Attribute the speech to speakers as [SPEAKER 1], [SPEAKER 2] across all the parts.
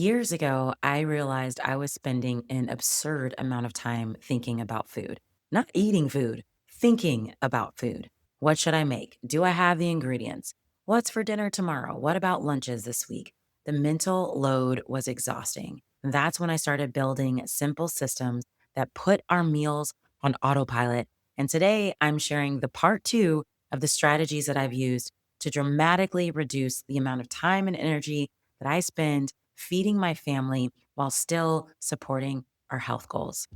[SPEAKER 1] Years ago, I realized I was spending an absurd amount of time thinking about food, not eating food, thinking about food. What should I make? Do I have the ingredients? What's for dinner tomorrow? What about lunches this week? The mental load was exhausting. That's when I started building simple systems that put our meals on autopilot. And today I'm sharing the part two of the strategies that I've used to dramatically reduce the amount of time and energy that I spend feeding my family while still supporting our health goals.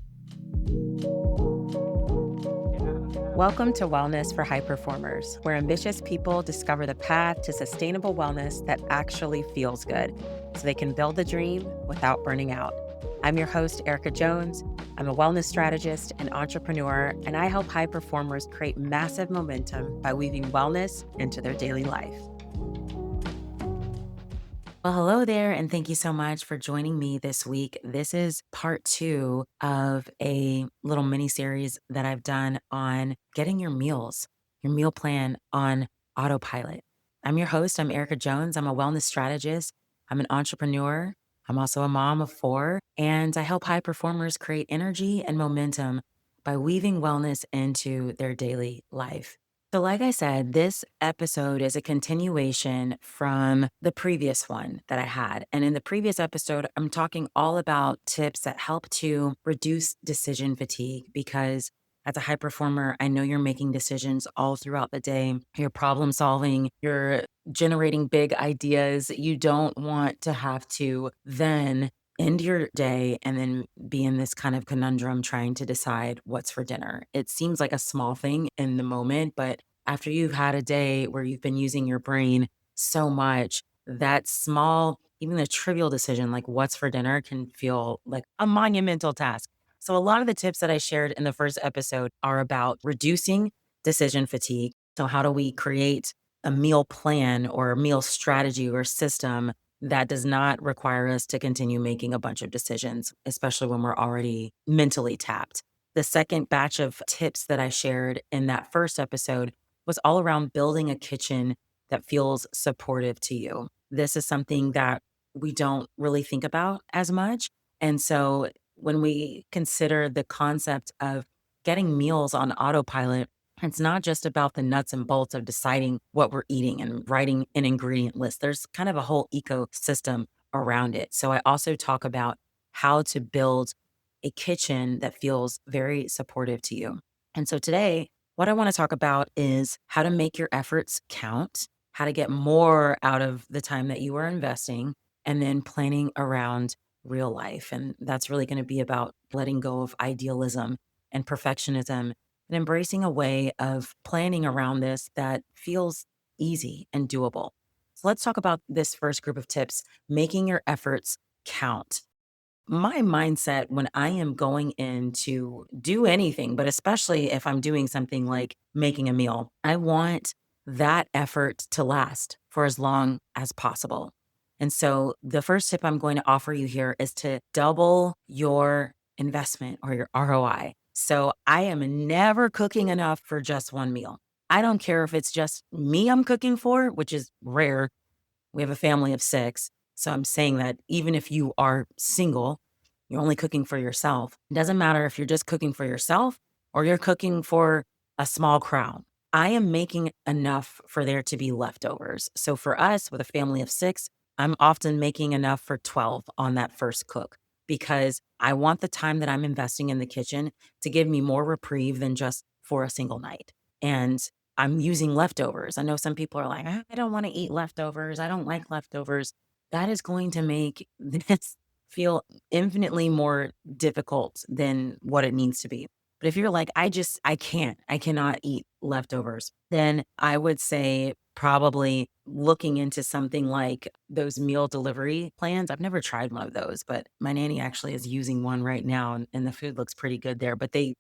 [SPEAKER 2] Welcome to Wellness for High Performers, where ambitious people discover the path to sustainable wellness that actually feels good so they can build the dream without burning out. I'm your host, Erica Jones. I'm a wellness strategist and entrepreneur, and I help high performers create massive momentum by weaving wellness into their daily life.
[SPEAKER 1] Well, hello there, and thank you so much for joining me this week. This is part two of a little mini series that I've done on getting your meal plan on autopilot. I'm your host. I'm Erica Jones. I'm a wellness strategist. I'm an entrepreneur. I'm also a mom of four, and I help high performers create energy and momentum by weaving wellness into their daily life. So, like I said, this episode is a continuation from the previous one that I had. And in the previous episode, I'm talking all about tips that help to reduce decision fatigue because as a high performer, I know you're making decisions all throughout the day. You're problem solving, you're generating big ideas. You don't want to have to then end your day and then be in this kind of conundrum trying to decide what's for dinner. It seems like a small thing in the moment, but after you've had a day where you've been using your brain so much, that small, even a trivial decision like what's for dinner can feel like a monumental task. So, a lot of the tips that I shared in the first episode are about reducing decision fatigue. So, how do we create a meal plan or a meal strategy or system that does not require us to continue making a bunch of decisions, especially when we're already mentally tapped. The second batch of tips that I shared in that first episode was all around building a kitchen that feels supportive to you. This is something that we don't really think about as much. And so when we consider the concept of getting meals on autopilot, it's not just about the nuts and bolts of deciding what we're eating and writing an ingredient list. There's kind of a whole ecosystem around it. So I also talk about how to build a kitchen that feels very supportive to you. And so today, what I want to talk about is how to make your efforts count, how to get more out of the time that you are investing, and then planning around real life. And that's really going to be about letting go of idealism and perfectionism and embracing a way of planning around this that feels easy and doable. So let's talk about this first group of tips, making your efforts count. My mindset when I am going in to do anything, but especially if I'm doing something like making a meal, I want that effort to last for as long as possible. And so the first tip I'm going to offer you here is to double your investment or your ROI. So I am never cooking enough for just one meal. I don't care if it's just me I'm cooking for, which is rare. We have a family of six. So I'm saying that even if you are single, you're only cooking for yourself. It doesn't matter if you're just cooking for yourself or you're cooking for a small crowd. I am making enough for there to be leftovers. So for us, with a family of six, I'm often making enough for 12 on that first cook because I want the time that I'm investing in the kitchen to give me more reprieve than just for a single night. And I'm using leftovers. I know some people are like, I don't want to eat leftovers. I don't like leftovers. That is going to make this feel infinitely more difficult than what it needs to be. But if you're like, I cannot eat leftovers, then I would say probably looking into something like those meal delivery plans. I've never tried one of those, but my nanny actually is using one right now and the food looks pretty good there. But they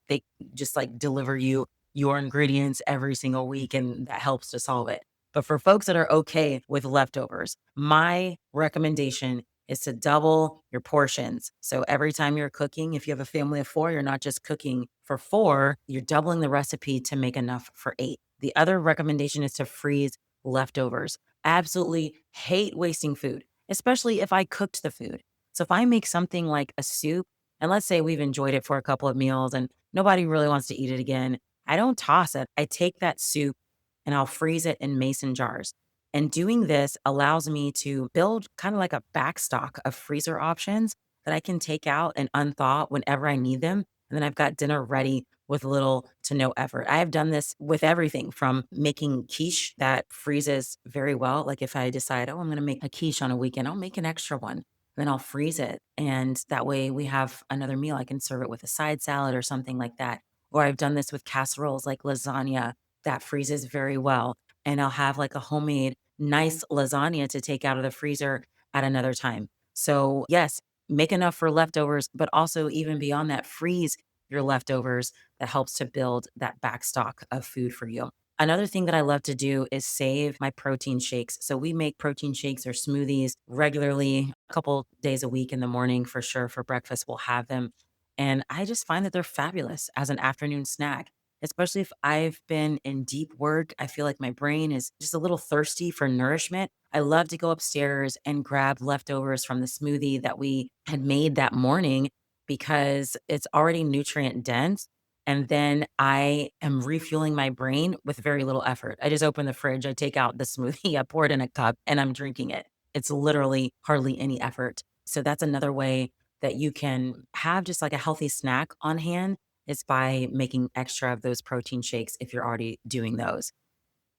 [SPEAKER 1] just like deliver you your ingredients every single week, and that helps to solve it. But for folks that are okay with leftovers, my recommendation is to double your portions. So every time you're cooking, if you have a family of four, you're not just cooking for four, you're doubling the recipe to make enough for eight. The other recommendation is to freeze leftovers. Absolutely hate wasting food, especially if I cooked the food. So if I make something like a soup, and let's say we've enjoyed it for a couple of meals and nobody really wants to eat it again, I don't toss it. I take that soup and I'll freeze it in mason jars. And doing this allows me to build kind of like a backstock of freezer options that I can take out and unthaw whenever I need them. And then I've got dinner ready with little to no effort. I have done this with everything from making quiche that freezes very well. Like if I decide, oh, I'm going to make a quiche on a weekend, I'll make an extra one. Then I'll freeze it. And that way we have another meal. I can serve it with a side salad or something like that. Or I've done this with casseroles like lasagna that freezes very well. And I'll have like a homemade nice lasagna to take out of the freezer at another time. So, yes, make enough for leftovers, but also even beyond that, freeze your leftovers. That helps to build that backstock of food for you. Another thing that I love to do is save my protein shakes. So we make protein shakes or smoothies regularly, a couple days a week in the morning for sure. For breakfast, we'll have them. And I just find that they're fabulous as an afternoon snack, especially if I've been in deep work. I feel like my brain is just a little thirsty for nourishment. I love to go upstairs and grab leftovers from the smoothie that we had made that morning because it's already nutrient dense. And then I am refueling my brain with very little effort. I just open the fridge, I take out the smoothie, I pour it in a cup, and I'm drinking it. It's literally hardly any effort. So that's another way that you can have just like a healthy snack on hand is by making extra of those protein shakes if you're already doing those.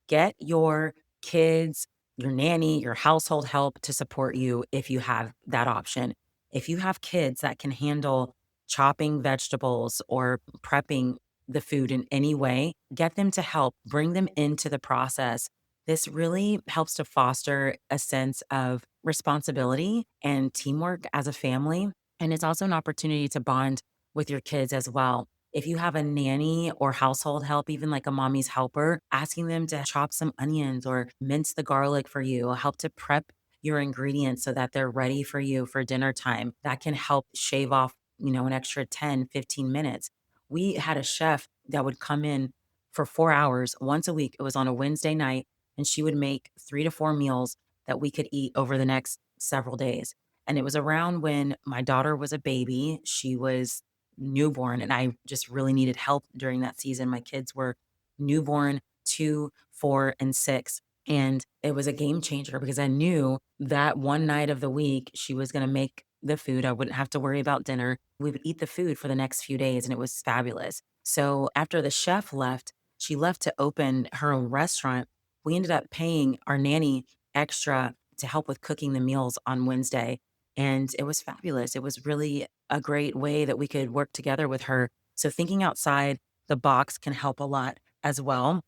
[SPEAKER 1] Get your kids, your nanny, your household help to support you if you have that option. If you have kids that can handle chopping vegetables or prepping the food in any way, get them to help, bring them into the process. This really helps to foster a sense of responsibility and teamwork as a family. And it's also an opportunity to bond with your kids as well. If you have a nanny or household help, even like a mommy's helper, asking them to chop some onions or mince the garlic for you, help to prep your ingredients so that they're ready for you for dinner time. That can help shave off, an extra 10, 15 minutes. We had a chef that would come in for 4 hours once a week. It was on a Wednesday night, and she would make 3 to 4 meals that we could eat over the next several days. And it was around when my daughter was a baby. She was newborn, and I just really needed help during that season. My kids were newborn, 2, 4, and 6. And it was a game changer because I knew that one night of the week, she was going to make the food. I wouldn't have to worry about dinner. We would eat the food for the next few days, and it was fabulous. So after the chef left, she left to open her own restaurant. We ended up paying our nanny extra to help with cooking the meals on Wednesday. And it was fabulous. It was really a great way that we could work together with her. So thinking outside the box can help a lot as well.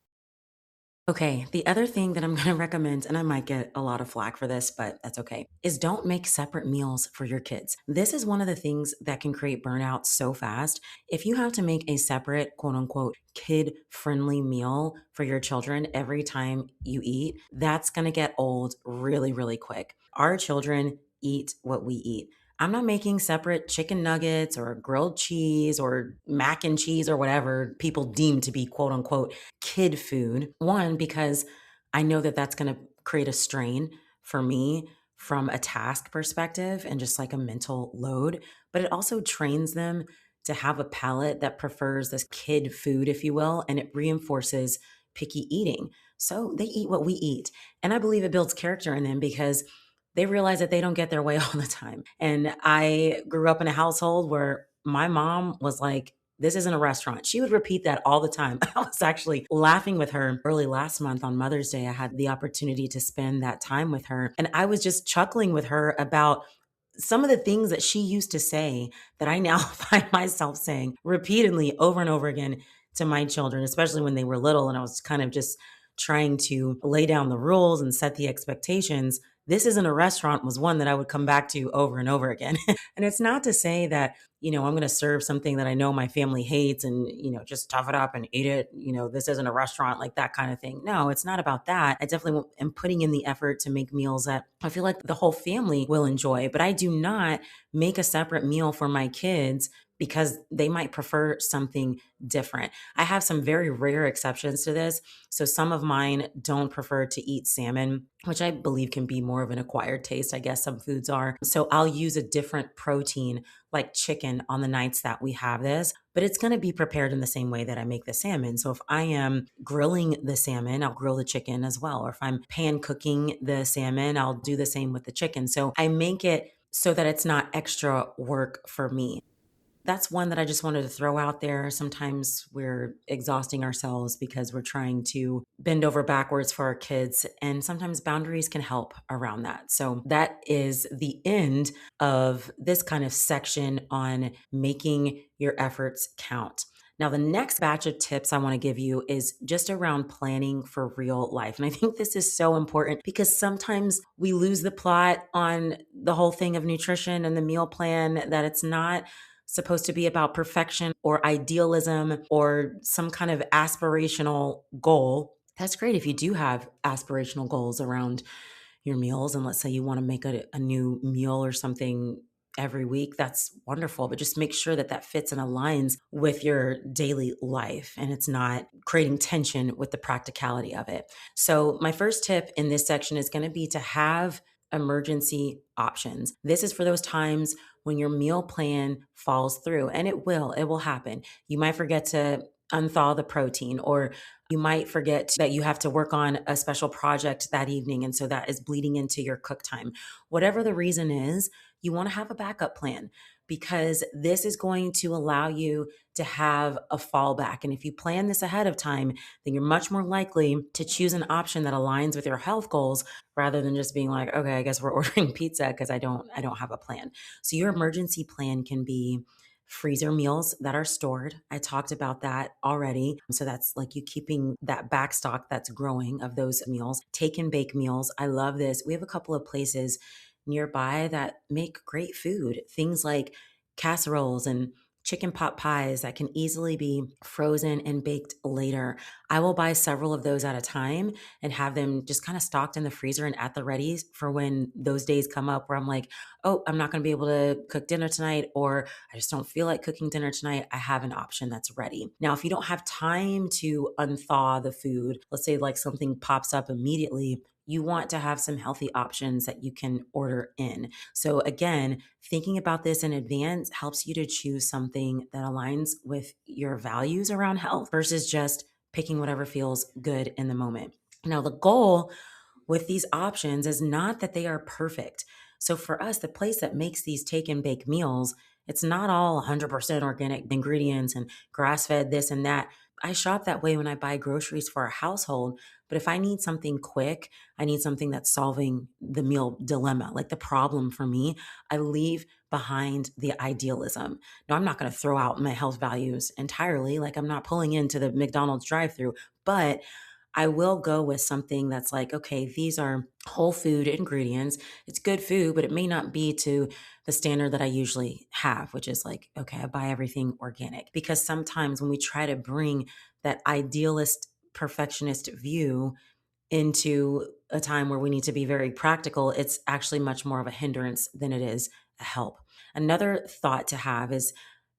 [SPEAKER 1] Okay, the other thing that I'm going to recommend, and I might get a lot of flack for this, but that's okay, is don't make separate meals for your kids. This is one of the things that can create burnout so fast. If you have to make a separate, quote unquote, kid friendly meal for your children every time you eat, that's going to get old really, really quick. Our children eat what we eat. I'm not making separate chicken nuggets or grilled cheese or mac and cheese or whatever people deem to be quote unquote kid food. One, because I know that that's going to create a strain for me from a task perspective and just like a mental load, but it also trains them to have a palate that prefers this kid food, if you will, and it reinforces picky eating. So they eat what we eat. And I believe it builds character in them because they realize that they don't get their way all the time. And I grew up in a household where my mom was like, this isn't a restaurant. She would repeat that all the time. I was actually laughing with her early last month on Mother's Day. I had the opportunity to spend that time with her. And I was just chuckling with her about some of the things that she used to say that I now find myself saying repeatedly over and over again to my children, especially when they were little. And I was kind of just trying to lay down the rules and set the expectations. This isn't a restaurant was one that I would come back to over and over again. And it's not to say that, I'm going to serve something that I know my family hates and, just tough it up and eat it. This isn't a restaurant, like that kind of thing. No, it's not about that. I definitely am putting in the effort to make meals that I feel like the whole family will enjoy, but I do not make a separate meal for my kids because they might prefer something different. I have some very rare exceptions to this. So some of mine don't prefer to eat salmon, which I believe can be more of an acquired taste. I guess some foods are. So I'll use a different protein like chicken on the nights that we have this, but it's going to be prepared in the same way that I make the salmon. So if I am grilling the salmon, I'll grill the chicken as well. Or if I'm pan cooking the salmon, I'll do the same with the chicken. So I make it so that it's not extra work for me. That's one that I just wanted to throw out there. Sometimes we're exhausting ourselves because we're trying to bend over backwards for our kids, and sometimes boundaries can help around that. So, that is the end of this kind of section on making your efforts count. Now, the next batch of tips I want to give you is just around planning for real life. And I think this is so important because sometimes we lose the plot on the whole thing of nutrition and the meal plan, that it's not supposed to be about perfection or idealism or some kind of aspirational goal. That's great if you do have aspirational goals around your meals. And let's say you want to make a new meal or something every week, that's wonderful. But just make sure that that fits and aligns with your daily life and it's not creating tension with the practicality of it. So, my first tip in this section is going to be to have emergency options. This is for those times when your meal plan falls through, and it will happen. You might forget to unthaw the protein, or you might forget that you have to work on a special project that evening. And so that is bleeding into your cook time. Whatever the reason is, you want to have a backup plan because this is going to allow you to have a fallback. And if you plan this ahead of time, then you're much more likely to choose an option that aligns with your health goals rather than just being like, okay, I guess we're ordering pizza because I don't have a plan. So your emergency plan can be freezer meals that are stored. I talked about that already. So that's like you keeping that back stock that's growing of those meals. Take and bake meals. I love this. We have a couple of places nearby that make great food. Things like casseroles and chicken pot pies that can easily be frozen and baked later. I will buy several of those at a time and have them just kind of stocked in the freezer and at the ready for when those days come up where I'm like, oh, I'm not going to be able to cook dinner tonight, or I just don't feel like cooking dinner tonight. I have an option that's ready. Now, if you don't have time to unthaw the food, let's say like something pops up immediately, you want to have some healthy options that you can order in. So, again, thinking about this in advance helps you to choose something that aligns with your values around health versus just picking whatever feels good in the moment. Now, the goal with these options is not that they are perfect. So for us, the place that makes these take and bake meals, it's not all 100% organic ingredients and grass fed this and that. I shop that way when I buy groceries for our household. But if I need something quick, I need something that's solving the meal dilemma, like the problem for me, I leave behind the idealism. No, I'm not going to throw out my health values entirely. Like I'm not pulling into the McDonald's drive through, but I will go with something that's like, okay, these are whole food ingredients. It's good food, but it may not be to the standard that I usually have, which is like, okay, I buy everything organic. Because sometimes when we try to bring that idealist, perfectionist view into a time where we need to be very practical, it's actually much more of a hindrance than it is a help. Another thought to have is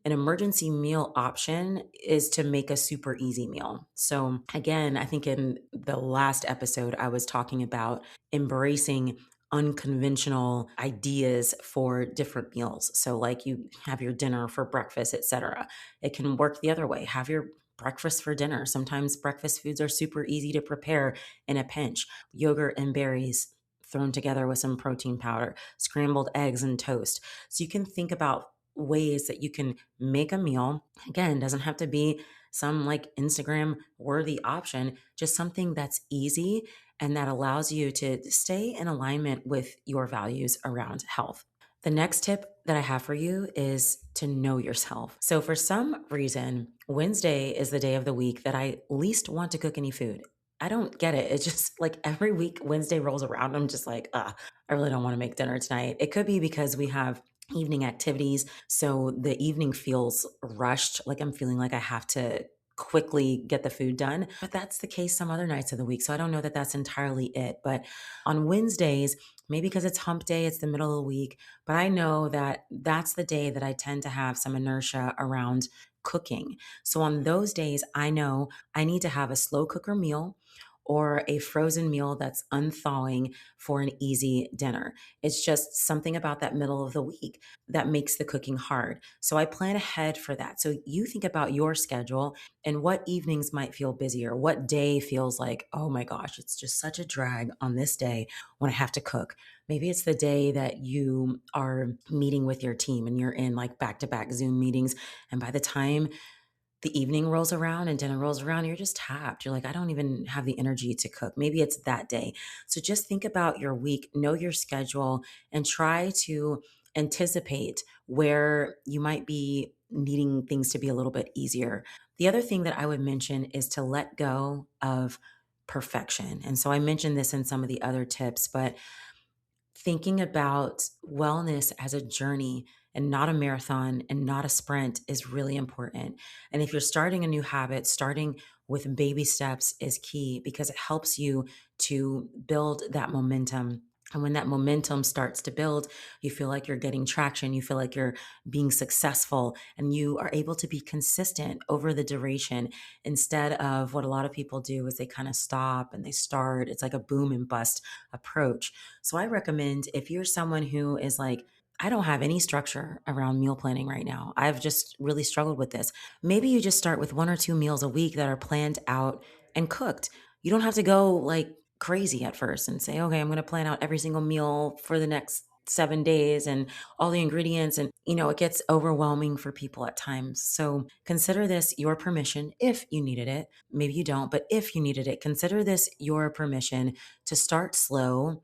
[SPEAKER 1] an emergency meal option is to make a super easy meal. So, again, I think in the last episode, I was talking about embracing unconventional ideas for different meals. So, like you have your dinner for breakfast, etc. It can work the other way. Have your breakfast for dinner. Sometimes breakfast foods are super easy to prepare in a pinch. Yogurt and berries thrown together with some protein powder, scrambled eggs and toast. So you can think about ways that you can make a meal. Again, doesn't have to be some like Instagram worthy option, just something that's easy and that allows you to stay in alignment with your values around health. The next tip that I have for you is to know yourself. So, for some reason, Wednesday is the day of the week that I least want to cook any food. I don't get it. It's just like every week Wednesday rolls around. I'm just like, I really don't want to make dinner tonight. It could be because we have evening activities. So the evening feels rushed. Like I'm feeling like I have to quickly get the food done. But that's the case some other nights of the week. So I don't know that that's entirely it. But on Wednesdays, Maybe because it's hump day, it's the middle of the week, but I know that that's the day that I tend to have some inertia around cooking. So on those days, I know I need to have a slow cooker meal or a frozen meal that's unthawing for an easy dinner. It's just something about that middle of the week that makes the cooking hard. So I plan ahead for that. So you think about your schedule and what evenings might feel busier, what day feels like, oh my gosh, it's just such a drag on this day when I have to cook. Maybe it's the day that you are meeting with your team and you're in like back to back Zoom meetings. And by the time the evening rolls around and dinner rolls around, you're just tapped. You're like, I don't even have the energy to cook. Maybe it's that day. So just think about your week, know your schedule, and try to anticipate where you might be needing things to be a little bit easier. The other thing that I would mention is to let go of perfection. And so I mentioned this in some of the other tips, but thinking about wellness as a journey and not a marathon and not a sprint is really important. And if you're starting a new habit, starting with baby steps is key because it helps you to build that momentum. And when that momentum starts to build, you feel like you're getting traction, you feel like you're being successful, and you are able to be consistent over the duration instead of what a lot of people do is they kind of stop and they start. It's like a boom and bust approach. So I recommend if you're someone who is like, I don't have any structure around meal planning right now. I've just really struggled with this. Maybe you just start with one or two meals a week that are planned out and cooked. You don't have to go like crazy at first and say, okay, I'm going to plan out every single meal for the next 7 days and all the ingredients. And, it gets overwhelming for people at times. So consider this your permission if you needed it. Maybe you don't, but if you needed it, consider this your permission to start slow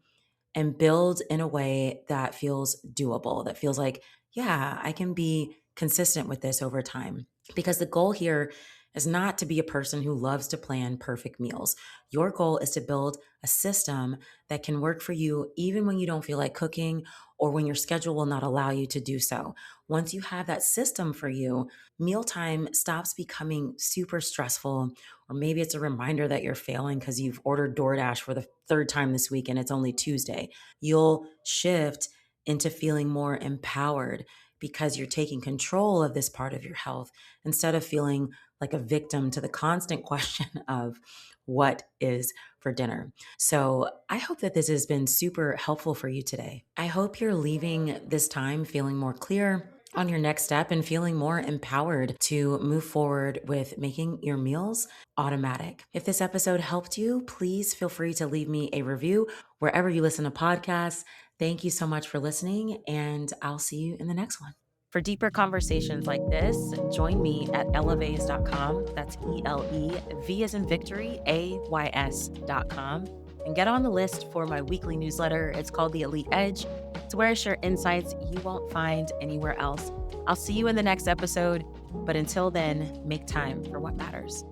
[SPEAKER 1] and build in a way that feels doable, that feels like, yeah, I can be consistent with this over time. Because the goal here is not to be a person who loves to plan perfect meals. Your goal is to build a system that can work for you even when you don't feel like cooking or when your schedule will not allow you to do so. Once you have that system for you, mealtime stops becoming super stressful, or maybe it's a reminder that you're failing because you've ordered DoorDash for the third time this week and it's only Tuesday. You'll shift into feeling more empowered because you're taking control of this part of your health instead of feeling like a victim to the constant question of what is for dinner. So I hope that this has been super helpful for you today. I hope you're leaving this time feeling more clear on your next step and feeling more empowered to move forward with making your meals automatic. If this episode helped you, please feel free to leave me a review wherever you listen to podcasts. Thank you so much for listening, and I'll see you in the next one.
[SPEAKER 2] For deeper conversations like this, join me at elevays.com. That's ELEV as in victory, AYS.com. And get on the list for my weekly newsletter. It's called The Elite Edge. It's where I share insights you won't find anywhere else. I'll see you in the next episode. But until then, make time for what matters.